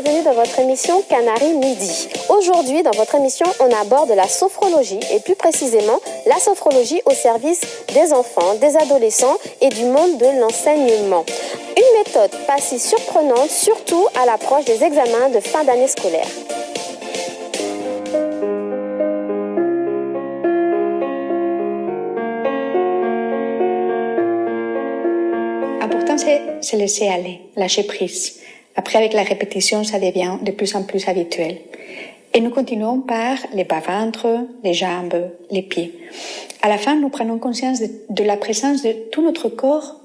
bienvenue dans votre émission Canaries Midi. Aujourd'hui, dans votre émission, on aborde la sophrologie et plus précisément la sophrologie au service des enfants, des adolescents et du monde de l'enseignement. Une méthode pas si surprenante, surtout à l'approche des examens de fin d'année scolaire. L'important, c'est se laisser aller, lâcher prise. Après, avec la répétition, ça devient de plus en plus habituel. Et nous continuons par les bas-ventres, les jambes, les pieds. À la fin, nous prenons conscience de la présence de tout notre corps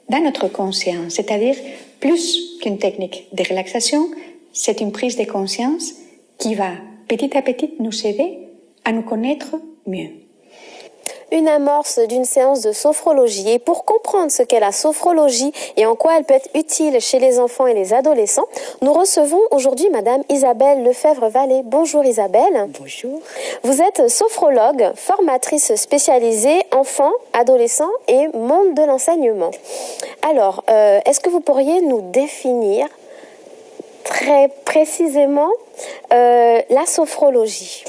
dans notre conscience, c'est-à-dire plus qu'une technique de relaxation, c'est une prise de conscience qui va petit à petit nous aider à nous connaître mieux. Une amorce d'une séance de sophrologie. Et pour comprendre ce qu'est la sophrologie et en quoi elle peut être utile chez les enfants et les adolescents, nous recevons aujourd'hui Madame Isabelle Lefebvre-Vallée. Bonjour Isabelle. Bonjour. Vous êtes sophrologue, formatrice spécialisée enfants, adolescents et monde de l'enseignement. Alors, est-ce que vous pourriez nous définir très précisément la sophrologie ?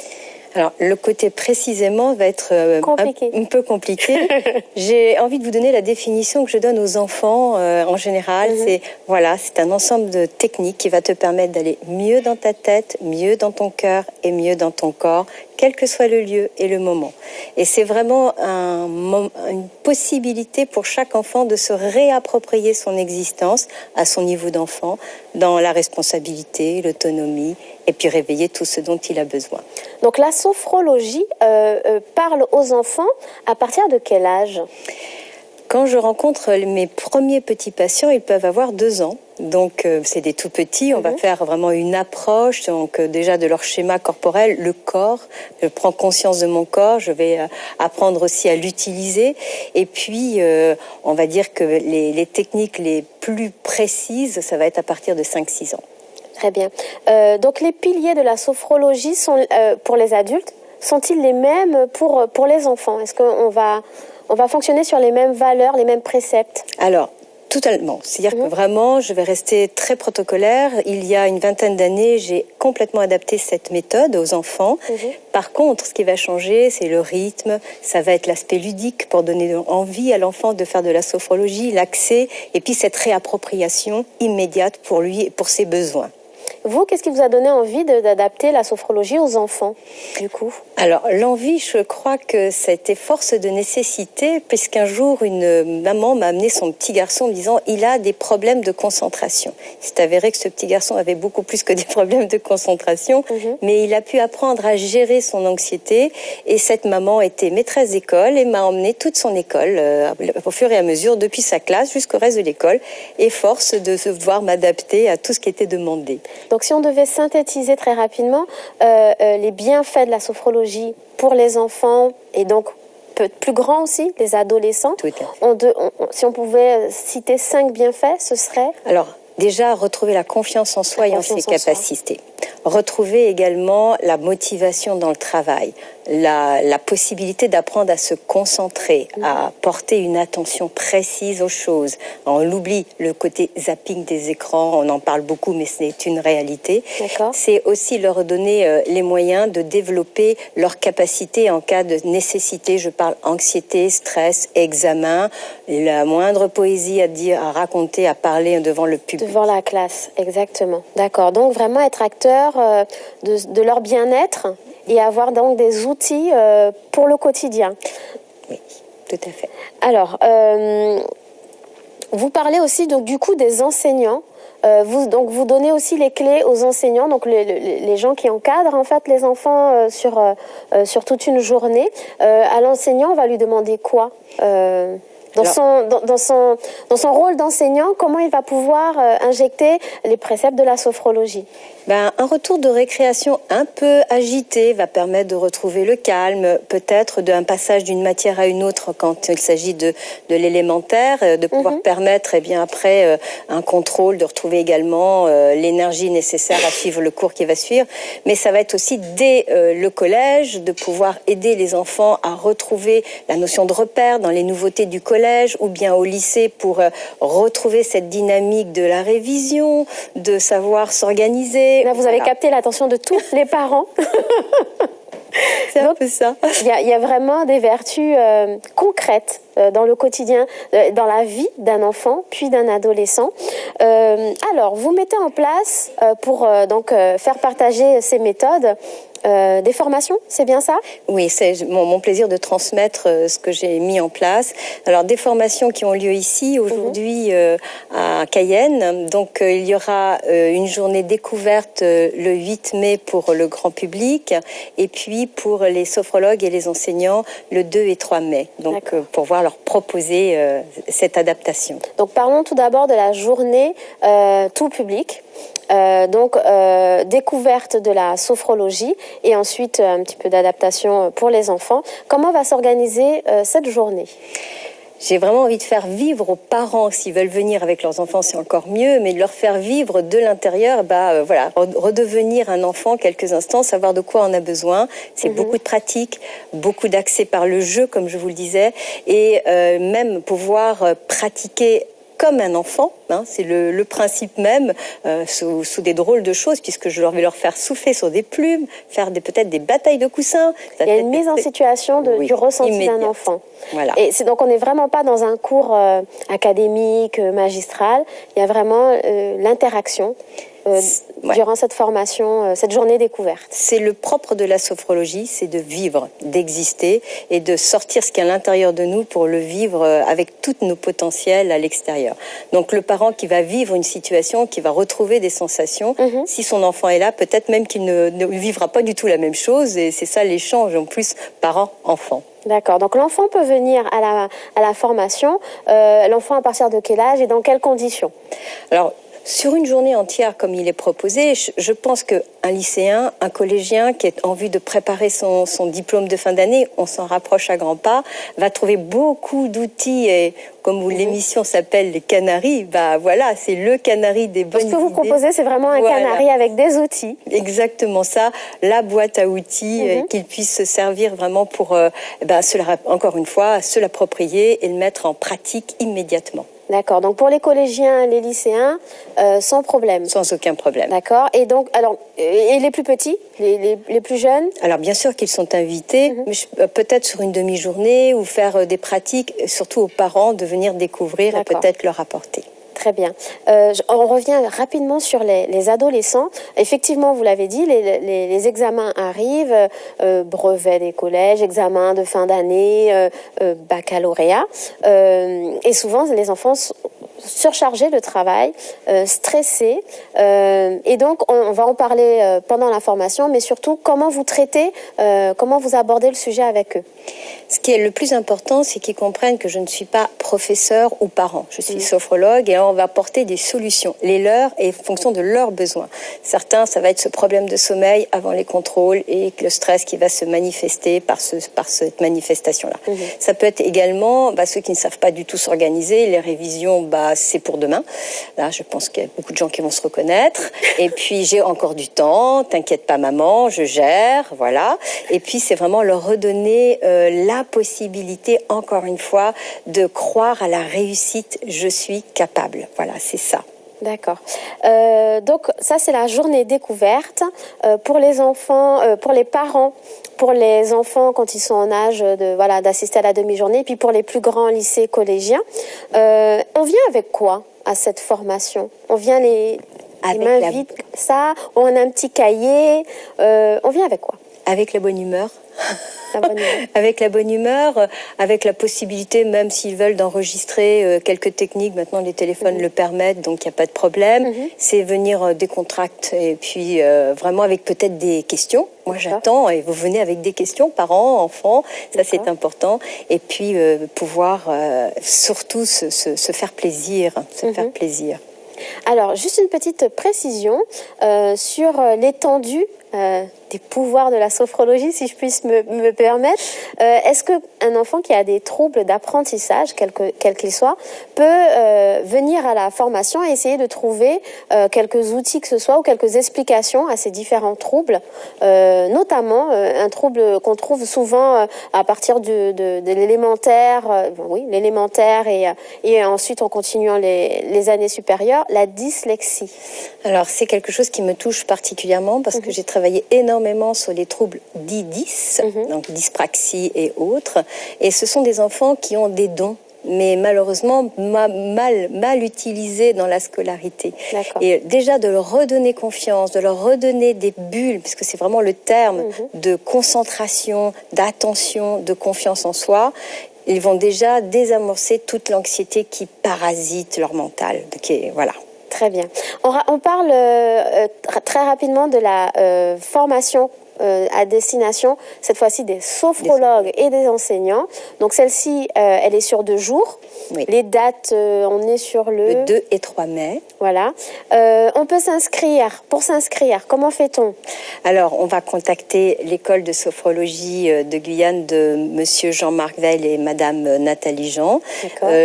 Alors, le côté précisément va être un peu compliqué. J'ai envie de vous donner la définition que je donne aux enfants en général. C'est un ensemble de techniques qui va te permettre d'aller mieux dans ta tête, mieux dans ton cœur et mieux dans ton corps, quel que soit le lieu et le moment. Et c'est vraiment une possibilité pour chaque enfant de se réapproprier son existence à son niveau d'enfant, dans la responsabilité, l'autonomie, et puis réveiller tout ce dont il a besoin. Donc la sophrologie parle aux enfants à partir de quel âge ? Quand je rencontre mes premiers petits patients, ils peuvent avoir 2 ans. Donc c'est des tout petits, on va faire vraiment une approche donc déjà de leur schéma corporel, le corps, je prends conscience de mon corps, je vais apprendre aussi à l'utiliser et puis on va dire que les techniques les plus précises, ça va être à partir de 5-6 ans. Très bien. Donc les piliers de la sophrologie sont pour les adultes, sont-ils les mêmes pour les enfants ? Est-ce qu'on va fonctionner sur les mêmes valeurs, les mêmes préceptes ? Alors, totalement. C'est-à-dire que vraiment, je vais rester très protocolaire. Il y a une vingtaine d'années, j'ai complètement adapté cette méthode aux enfants. Par contre, ce qui va changer, c'est le rythme. Ça va être l'aspect ludique pour donner envie à l'enfant de faire de la sophrologie, l'accès, et puis cette réappropriation immédiate pour lui et pour ses besoins. Vous, qu'est-ce qui vous a donné envie d'adapter la sophrologie aux enfants, du coup ? Alors, l'envie, je crois que ça a été force de nécessité, puisqu'un jour, une maman m'a amené son petit garçon en me disant « il a des problèmes de concentration ». C'est avéré que ce petit garçon avait beaucoup plus que des problèmes de concentration, mais il a pu apprendre à gérer son anxiété. Et cette maman était maîtresse d'école et m'a emmené toute son école, au fur et à mesure, depuis sa classe jusqu'au reste de l'école, et force de devoir m'adapter à tout ce qui était demandé. Donc si on devait synthétiser très rapidement les bienfaits de la sophrologie pour les enfants et donc plus grands aussi, les adolescents, si on pouvait citer 5 bienfaits, ce serait ? Alors déjà, retrouver la confiance en soi et en ses capacités. Retrouver également la motivation dans le travail, la possibilité d'apprendre à se concentrer, à porter une attention précise aux choses. On l'oublie, le côté zapping des écrans, on en parle beaucoup, mais c'est une réalité. C'est aussi leur donner les moyens de développer leur capacité en cas de nécessité. Je parle anxiété, stress, examen, la moindre poésie à dire, à raconter, à parler devant le public. Devant la classe, exactement. D'accord, donc vraiment être acteur de leur bien-être et avoir donc des outils pour le quotidien. Oui, tout à fait. Alors, vous parlez aussi donc, du coup des enseignants. Vous donnez aussi les clés aux enseignants, donc les gens qui encadrent en fait les enfants sur toute une journée. À l'enseignant, on va lui demander quoi ? Dans son rôle d'enseignant, comment il va pouvoir injecter les préceptes de la sophrologie ? Un retour de récréation un peu agité va permettre de retrouver le calme, peut-être d'un passage d'une matière à une autre quand il s'agit de l'élémentaire, de pouvoir permettre après un contrôle, de retrouver également l'énergie nécessaire à suivre le cours qui va suivre. Mais ça va être aussi dès le collège de pouvoir aider les enfants à retrouver la notion de repère dans les nouveautés du collège, collège ou bien au lycée pour retrouver cette dynamique de la révision, de savoir s'organiser. Là, vous avez capté l'attention de tous les parents. C'est un peu ça. Il y a vraiment des vertus concrètes dans le quotidien, dans la vie d'un enfant, puis d'un adolescent. Alors, vous mettez en place, pour faire partager ces méthodes, des formations, c'est bien ça? Oui, c'est mon plaisir de transmettre ce que j'ai mis en place. Alors, des formations qui ont lieu ici, aujourd'hui, à Cayenne. Donc, il y aura une journée découverte le 8 mai pour le grand public, et puis pour les sophrologues et les enseignants, le 2 et 3 mai. Donc, pour voir leur proposer cette adaptation. Donc, parlons tout d'abord de la journée tout public. Découverte de la sophrologie et ensuite un petit peu d'adaptation pour les enfants. Comment va s'organiser cette journée? J'ai vraiment envie de faire vivre aux parents, s'ils veulent venir avec leurs enfants, c'est encore mieux, mais de leur faire vivre de l'intérieur, redevenir un enfant quelques instants, savoir de quoi on a besoin. C'est beaucoup de pratique, beaucoup d'accès par le jeu, comme je vous le disais, et même pouvoir pratiquer comme un enfant, c'est le principe même, sous des drôles de choses, puisque je vais leur faire souffler sur des plumes, faire peut-être des batailles de coussins. Il y a une mise en situation du ressenti d'un enfant. Voilà. Et donc on n'est vraiment pas dans un cours académique, magistral. Il y a vraiment l'interaction durant cette formation, cette journée découverte. C'est le propre de la sophrologie, c'est de vivre, d'exister et de sortir ce qu'il y a à l'intérieur de nous pour le vivre avec tous nos potentiels à l'extérieur. Donc le parent qui va vivre une situation, qui va retrouver des sensations, si son enfant est là, peut-être même qu'il ne vivra pas du tout la même chose, et c'est ça l'échange en plus parent-enfant. D'accord. Donc l'enfant peut venir à la formation. L'enfant à partir de quel âge et dans quelles conditions? Alors, sur une journée entière comme il est proposé, je pense qu'un lycéen, un collégien qui est en vue de préparer son diplôme de fin d'année, on s'en rapproche à grands pas, va trouver beaucoup d'outils, et comme l'émission s'appelle les canaris, c'est le canari des bonnes idées. Ce que vous proposez, c'est vraiment un canari avec des outils. Exactement ça, la boîte à outils, qu'il puisse se servir vraiment pour, encore une fois, se l'approprier et le mettre en pratique immédiatement. D'accord. Donc pour les collégiens, les lycéens, sans problème. Sans aucun problème. D'accord. Et donc, et les plus petits, les plus jeunes? Alors bien sûr qu'ils sont invités, mais peut-être sur une demi-journée ou faire des pratiques, surtout aux parents de venir découvrir et peut-être leur apporter. Très bien. On revient rapidement sur les adolescents. Effectivement, vous l'avez dit, les examens arrivent, brevet des collèges, examens de fin d'année, baccalauréat. Et souvent, les enfants sont surchargés de travail, stressés. Et donc, on va en parler pendant la formation, mais surtout, comment vous traitez, comment vous abordez le sujet avec eux? Ce qui est le plus important, c'est qu'ils comprennent que je ne suis pas professeur ou parent. Je suis sophrologue, et on va apporter des solutions, les leurs et en fonction de leurs besoins. Certains, ça va être ce problème de sommeil avant les contrôles et le stress qui va se manifester par cette manifestation-là. Ça peut être également ceux qui ne savent pas du tout s'organiser. Les révisions, c'est pour demain. Là, je pense qu'il y a beaucoup de gens qui vont se reconnaître. Et puis, j'ai encore du temps. T'inquiète pas, maman, je gère. Voilà. Et puis, c'est vraiment leur redonner la possibilité, encore une fois, de croire à la réussite. Je suis capable. Voilà, c'est ça. D'accord. Donc ça, c'est la journée découverte pour les enfants, pour les parents, pour les enfants quand ils sont en âge d'assister à la demi-journée, et puis pour les plus grands lycées collégiens. On vient avec quoi à cette formation? On vient les mains vides, ça, on a un petit cahier. On vient avec quoi? Avec la bonne humeur. Avec la bonne humeur, avec la possibilité, même s'ils veulent, d'enregistrer quelques techniques. Maintenant, les téléphones le permettent, donc il n'y a pas de problème. C'est venir décontracter, et puis vraiment avec peut-être des questions. Moi, j'attends, et vous venez avec des questions, parents, enfants, ça c'est important. Et puis pouvoir surtout se faire plaisir, faire plaisir. Alors, juste une petite précision sur l'étendue des pouvoirs de la sophrologie, si je puisse me permettre. Est-ce qu'un enfant qui a des troubles d'apprentissage, quel qu'il soit, peut venir à la formation et essayer de trouver quelques outils que ce soit ou quelques explications à ces différents troubles, notamment un trouble qu'on trouve souvent à partir de l'élémentaire, l'élémentaire et ensuite en continuant les années supérieures, la dyslexie. Alors c'est quelque chose qui me touche particulièrement parce que j'ai travaillé énormément sur les troubles dits 10, donc dyspraxie et autres, et ce sont des enfants qui ont des dons, mais malheureusement mal utilisés dans la scolarité. Et déjà de leur redonner confiance, de leur redonner des bulles, puisque c'est vraiment le terme de concentration, d'attention, de confiance en soi, ils vont déjà désamorcer toute l'anxiété qui parasite leur mental. Voilà. Très bien. On parle très rapidement de la formation à destination, cette fois-ci des sophrologues et des enseignants. Donc celle-ci, elle est sur 2 jours. Oui. Les dates, on est sur le 2 et 3 mai. Voilà. On peut s'inscrire. Pour s'inscrire, comment fait-on? Alors, on va contacter l'école de sophrologie de Guyane de monsieur Jean-Marc Veil et madame Nathalie Jean.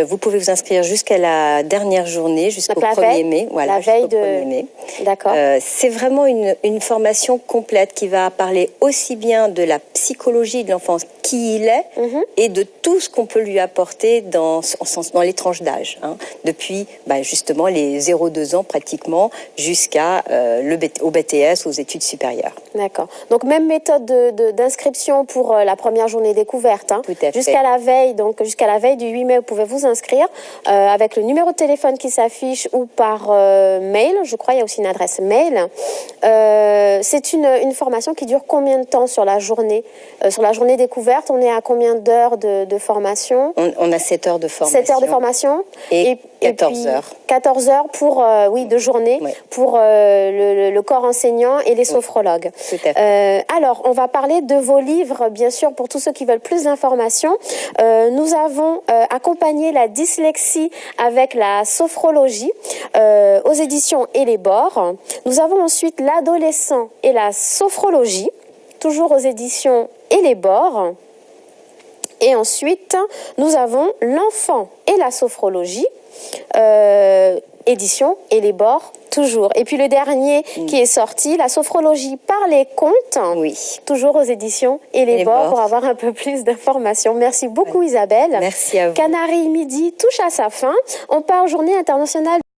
Vous pouvez vous inscrire jusqu'à la dernière journée, jusqu'au 1er mai. Voilà, la veille de 1er mai. D'accord. C'est vraiment une formation complète qui va parler aussi bien de la psychologie de l'enfant, qui il est, et de tout ce qu'on peut lui apporter dans les tranches d'âge, depuis justement les 0-2 ans pratiquement jusqu'à au BTS, aux études supérieures. D'accord. Donc même méthode d'inscription pour la première journée découverte. Tout à fait. Jusqu'à la veille du 8 mai, vous pouvez vous inscrire avec le numéro de téléphone qui s'affiche ou par mail. Je crois il y a aussi une adresse mail. C'est une formation qui dure combien de temps sur la journée? Sur la journée découverte, on est à combien d'heures de formation? On a 7 heures de formation. 7 heures de formation et 14 heures. 14 heures pour, de journée, pour le corps enseignant et les sophrologues. Tout à fait. Alors, on va parler de vos livres, bien sûr, pour tous ceux qui veulent plus d'informations. Nous avons accompagné la dyslexie avec la sophrologie aux éditions Et les Bords. Nous avons ensuite l'adolescent et la sophrologie, toujours aux éditions Et les Bords. Et ensuite, nous avons l'enfant et la sophrologie, édition Et les Bords, toujours. Et puis le dernier qui est sorti, la sophrologie par les contes, toujours aux éditions Et les Bords, pour avoir un peu plus d'informations. Merci beaucoup Isabelle. Merci à vous. Canaries Midi touche à sa fin. On part Journée internationale